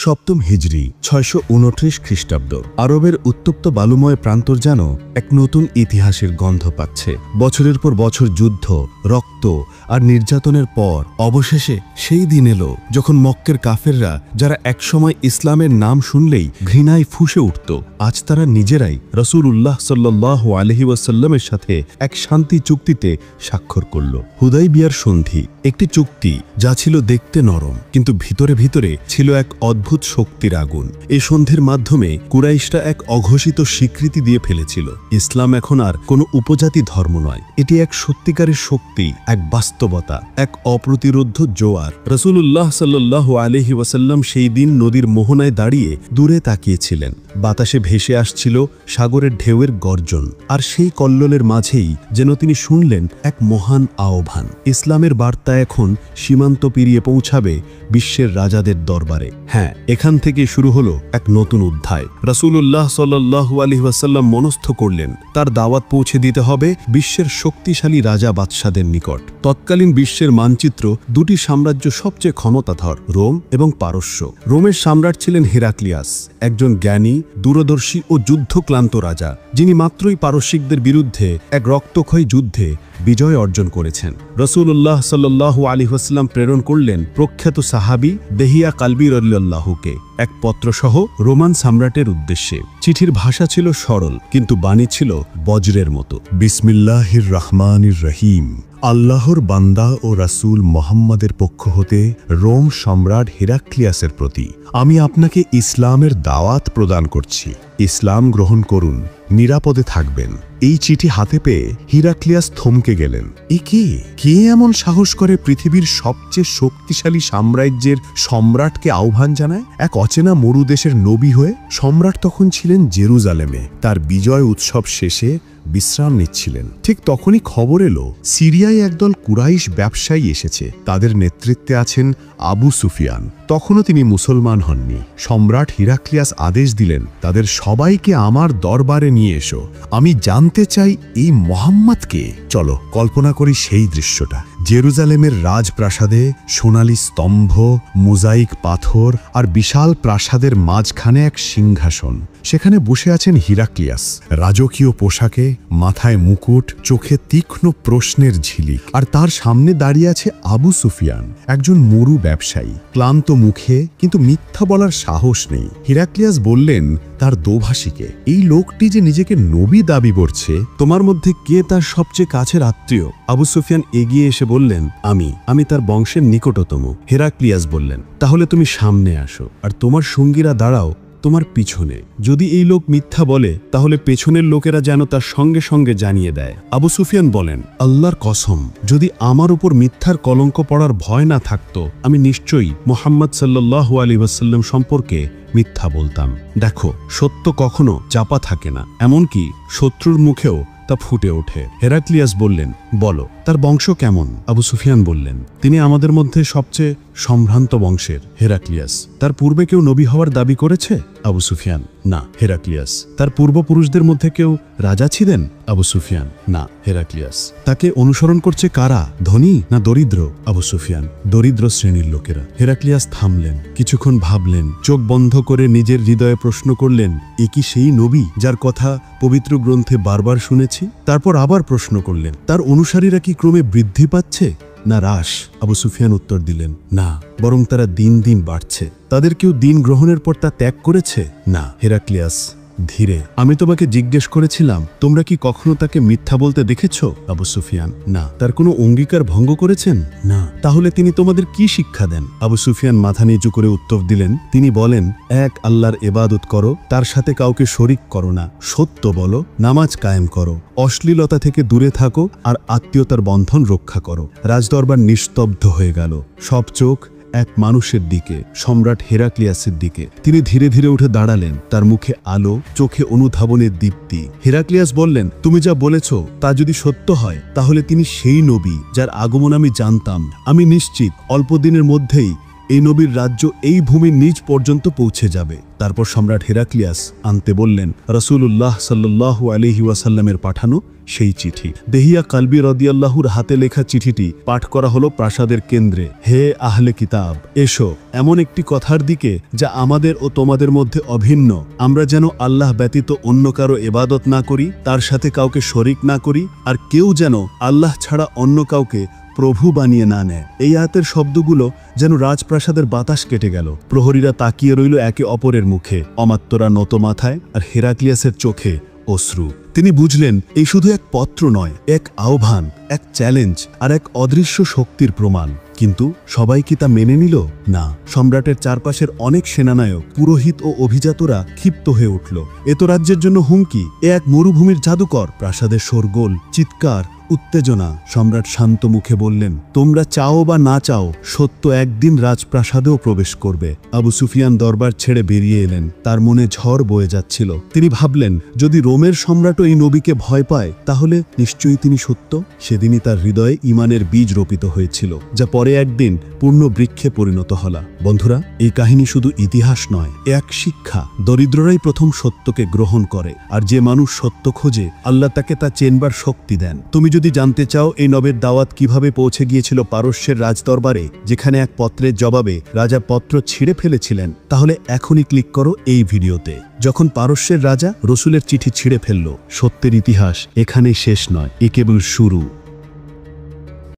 সপ্তম হিজরি ৬২৯ খ্রিস্টাব্দ। আরবের উত্তপ্ত বালুময় প্রান্তর যেন এক নতুন ইতিহাসের গন্ধ পাচ্ছে। বছরের পর বছর যুদ্ধ, রক্ত আর নির্যাতনের পর অবশেষে সেই দিন এলো যখন মক্কের কাফেররা, যারা একসময় ইসলামের নাম শুনলেই ঘৃণায় ফুঁসে উঠত, আজ তারা নিজেরাই রাসূলুল্লাহ সাল্লাল্লাহু আলাইহি ওয়াসাল্লামের সাথে এক শান্তি চুক্তিতে স্বাক্ষর করল। হুদাইবিয়ার সন্ধি, একটি চুক্তি যা ছিল দেখতে নরম, কিন্তু ভিতরে ভিতরে ছিল এক অদ্ভুত শক্তির আগুন। এই সন্ধির মাধ্যমে কুরাইশরা এক অঘোষিত স্বীকৃতি দিয়ে ফেলেছিল, ইসলাম এখন আর কোনো উপজাতি ধর্ম নয়, এটি এক সত্যিকারের শক্তি, এক বাস্তবতা, এক অপ্রতিরোধ্য জোয়ার। রাসূলুল্লাহ সাল্লাল্লাহু আলাইহি ওয়াসাল্লাম সেই দিন নদীর মোহনায় দাঁড়িয়ে দূরে তাকিয়েছিলেন। বাতাসে ভেসে আসছিল সাগরের ঢেউয়ের গর্জন, আর সেই কল্লোলের মাঝেই যেন তিনি শুনলেন এক মহান আহ্বান। ইসলামের বার্তা এখন সীমান্ত পেরিয়ে পৌঁছাবে বিশ্বের রাজাদের দরবারে। হ্যাঁ, এখান থেকে শুরু হলো এক নতুন অধ্যায়। রাসূলুল্লাহ সাল্লাল্লাহু আলাইহি ওয়াসাল্লাম মনস্থ করলেন তার দাওয়াত পৌঁছে দিতে হবে বিশ্বের শক্তিশালী রাজা বাদশাদের নিকট। তৎকালীন বিশ্বের মানচিত্র দুটি সাম্রাজ্য সবচেয়ে ক্ষমতাধর, রোম এবং পারস্য। রোমের সম্রাট ছিলেন হেরাক্লিয়াস, একজন জ্ঞানী, দূরদর্শী ও যুদ্ধক্লান্ত রাজা, যিনি মাত্রই পারস্যিকদের বিরুদ্ধে এক রক্তক্ষয়ী যুদ্ধে বিজয় অর্জন করেছেন। রাসূলুল্লাহ সাল্লাল্লাহু আলাইহি ওয়াসাল্লাম প্রেরণ করলেন প্রখ্যাত সাহাবী দেহিয়া কালবি রাদিয়াল্লাহুকে এক পত্রসহ রোমান সম্রাটের উদ্দেশ্যে। চিঠির ভাষা ছিল সরল, কিন্তু বাণী ছিল বজ্রের মতো। বিসমিল্লাহির রহমানির রহিম। আল্লাহর বান্দা ও রাসূল মুহাম্মাদের পক্ষ হতে রোম সম্রাট হেরাক্লিয়াসের প্রতি আমি আপনাকে ইসলামের দাওয়াত প্রদান করছি। ইসলাম গ্রহণ করুন, নিরাপদে থাকবেন। এই চিঠি হাতে পেয়ে হিরাক্লিয়াস থমকে গেলেন। কে এমন সাহস করে পৃথিবীর সবচেয়ে শক্তিশালী সাম্রাজ্যের সম্রাটকে আহ্বান জানায়, এক অচেনা মরুদেশের নবী হয়ে? সম্রাট তখন ছিলেন জেরুজালেমে, তার বিজয় উৎসব শেষে বিশ্রাম নিচ্ছিলেন। ঠিক তখনই খবর এলো সিরিয়ায় একদল কুরাইশ ব্যবসায়ী এসেছে, তাদের নেতৃত্বে আছেন আবু সুফিয়ান। তখনও তিনি মুসলমান হননি। সম্রাট হিরাক্লিয়াস আদেশ দিলেন, তাদের সবাইকে আমার দরবারে নিয়ে এসো, আমি জানতে চাই এই মুহাম্মদকে। চলো কল্পনা করি সেই দৃশ্যটা। জেরুজালেমের রাজপ্রাসাদে সোনালী স্তম্ভ, মোজাইক পাথর আর বিশাল প্রাসাদের মাঝখানে এক সিংহাসন। সেখানে বসে আছেন হিরাক্লিয়াস, রাজকীয় পোশাকে, মাথায় মুকুট, চোখে তীক্ষ্ণ প্রশ্নের ঝিলিক। আর তার সামনে দাঁড়িয়ে আছে আবু সুফিয়ান, একজন মরু ব্যবসায়ী, ক্লান্ত মুখে, কিন্তু মিথ্যা বলার সাহস নেই। হিরাক্লিয়াস বললেন তার দোভাষীকে, এই লোকটি যে নিজেকে নবী দাবি করছে, তোমার মধ্যে কে তার সবচেয়ে কাছের আত্মীয়? আবু সুফিয়ান এগিয়ে এসে বললেন, আমি তার বংশের নিকটতম। হিরাক্লিয়াস বললেন, তাহলে তুমি সামনে আসো, আর তোমার সঙ্গীরা দাঁড়াও তোমার পিছনে। যদি এই লোক মিথ্যা বলে, তাহলে পেছনের লোকেরা যেন তার সঙ্গে সঙ্গে জানিয়ে দেয়। আবু সুফিয়ান বলেন, আল্লাহর কসম, যদি আমার উপর মিথ্যার কলঙ্ক পড়ার ভয় না থাকতো, আমি নিশ্চয়ই মুহাম্মদ সাল্লাল্লাহু আলাইহি ওয়াসাল্লাম সম্পর্কে মিথ্যা বলতাম। দেখো, সত্য কখনো চাপা থাকে না, এমনকি শত্রুর মুখেও তা ফুটে ওঠে। হেরাক্লিয়াস বললেন, বলো তার বংশ কেমন? আবু সুফিয়ান বললেন, তিনি আমাদের মধ্যে সবচেয়ে সম্ভ্রান্ত বংশের। হেরাক্লিয়াস, তার পূর্বে কেউ নবী হওয়ার দাবি করেছে? আবু সুফিয়ান, না। হেরাক্লিয়াস, তার পূর্বপুরুষদের মধ্যে কেউ রাজা ছিলেন? আবু সুফিয়ান, না। হেরাক্লিয়াস, তাকে অনুসরণ করছে কারা, ধনী না দরিদ্র? আবু সুফিয়ান, দরিদ্র শ্রেণীর লোকেরা। হেরাক্লিয়াস থামলেন, কিছুক্ষণ ভাবলেন, চোখ বন্ধ করে নিজের হৃদয়ে প্রশ্ন করলেন, এ কি সেই নবী যার কথা পবিত্র গ্রন্থে বারবার শুনেছি? তারপর আবার প্রশ্ন করলেন, তার অনুসারীরা কি ক্রমে বৃদ্ধি পাচ্ছে না হ্রাস? আবু সুফিয়ান উত্তর দিলেন, না, বরং তারা দিন দিন বাড়ছে। তাদের কেউ দিন গ্রহণের পর তা ত্যাগ করেছে? না। হেরাক্লিয়াস ধীরে, আমি তোমাকে জিজ্ঞেস করেছিলাম, তোমরা কি কখনো তাকে মিথ্যা বলতে দেখেছ? আবু সুফিয়ান, না। তার কোনো অঙ্গীকার ভঙ্গ করেছেন? না। তাহলে তিনি তোমাদের কি শিক্ষা দেন? আবু সুফিয়ান মাথা নিচু করে উত্তর দিলেন, তিনি বলেন, এক আল্লাহর ইবাদত করো, তার সাথে কাউকে শরিক করো না, সত্য বলো, নামাজ কায়েম করো, অশ্লীলতা থেকে দূরে থাকো, আর আত্মীয়তার বন্ধন রক্ষা করো। রাজদরবার নিস্তব্ধ হয়ে গেল, সব চোখ এক মানুষের দিকে, সম্রাট হেরাক্লিয়াসের দিকে। তিনি ধীরে ধীরে উঠে দাঁড়ালেন, তার মুখে আলো, চোখে অনুধাবনের দীপ্তি। হেরাক্লিয়াস বললেন, তুমি যা বলেছ তা যদি সত্য হয়, তাহলে তিনি সেই নবী যার আগমন আমি জানতাম। আমি নিশ্চিত অল্প দিনের মধ্যেই এই নবীর রাজ্য এই ভূমির নিচ পর্যন্ত পৌঁছে যাবে। তারপর সম্রাট হেরাক্লিয়াস আনতে বললেন রাসূলুল্লাহ সাল্লাল্লাহু আলাইহি ওয়াসাল্লামের পাঠানো সেই চিঠি। দেহিয়া কালবি রাদিয়াল্লাহুর হাতে লেখা চিঠিটি পাঠ করা হলো প্রাসাদের কেন্দ্রে। হে আহলে কিতাব, এসো এমন একটি কথার দিকে যা আমাদের ও তোমাদের মধ্যে অভিন্ন। আমরা যেন আল্লাহ ব্যতীত অন্য কারো ইবাদত না করি, তার সাথে কাউকে শরিক না করি, আর কেউ যেন আল্লাহ ছাড়া অন্য কাউকে প্রভু বানিয়ে না নেয়। এই আয়াতের শব্দগুলো যেন রাজপ্রাসাদের বাতাস কেটে গেল। প্রহরীরা তাকিয়ে রইল একে অপরের মুখে, অমাত্যরা নত মাথায়, আর হেরাক্লিয়াসের চোখে অশ্রু। তিনি বুঝলেন এই শুধু এক পত্র নয়, এক আহ্বান, এক চ্যালেঞ্জ আর এক অদৃশ্য শক্তির প্রমাণ। কিন্তু সবাই কি তা মেনে নিল? না। সম্রাটের চারপাশের অনেক সেনানায়ক, পুরোহিত ও অভিজাতরা ক্ষিপ্ত হয়ে উঠল। এ তো রাজ্যের জন্য হুমকি, এ এক মরুভূমির জাদুকর। প্রাসাদের শোরগোল, চিৎকার, উত্তেজনা। সম্রাট শান্ত মুখে বললেন, তোমরা চাও বা না চাও, সত্য একদিন রাজপ্রাসাদেও প্রবেশ করবে। আবু সুফিয়ান দরবার ছেড়ে বেরিয়ে এলেন। তার মনে ঝড় বয়ে যাচ্ছিল। তিনি ভাবলেন, যদি রোমের সম্রাটও এই নবীকে ভয় পায়, তাহলে নিশ্চয়ই তিনি সত্য। সেদিনই তার হৃদয়ে ঈমানের বীজ রোপিত হয়েছিল, যা পরে একদিন পূর্ণ বৃক্ষে পরিণত হলো। বন্ধুরা, এই কাহিনী শুধু ইতিহাস নয়, এক শিক্ষা। দরিদ্ররাই প্রথম সত্যকে গ্রহণ করে, আর যে মানুষ সত্য খোঁজে, আল্লাহ তাকে তা চেনবার শক্তি দেন। তুমি যদি জানতে চাও এই নবের দাওয়াত কিভাবে পৌঁছে গিয়েছিল পারস্যের রাজদরবারে, যেখানে এক পত্রের জবাবে রাজা পত্র ছিঁড়ে ফেলেছিলেন, তাহলে এখনই ক্লিক করো এই ভিডিওতে। যখন পারস্যের রাজা রসুলের চিঠি ছিঁড়ে ফেলল, সত্যের ইতিহাস এখানেই শেষ নয়, এ কেবল শুরু।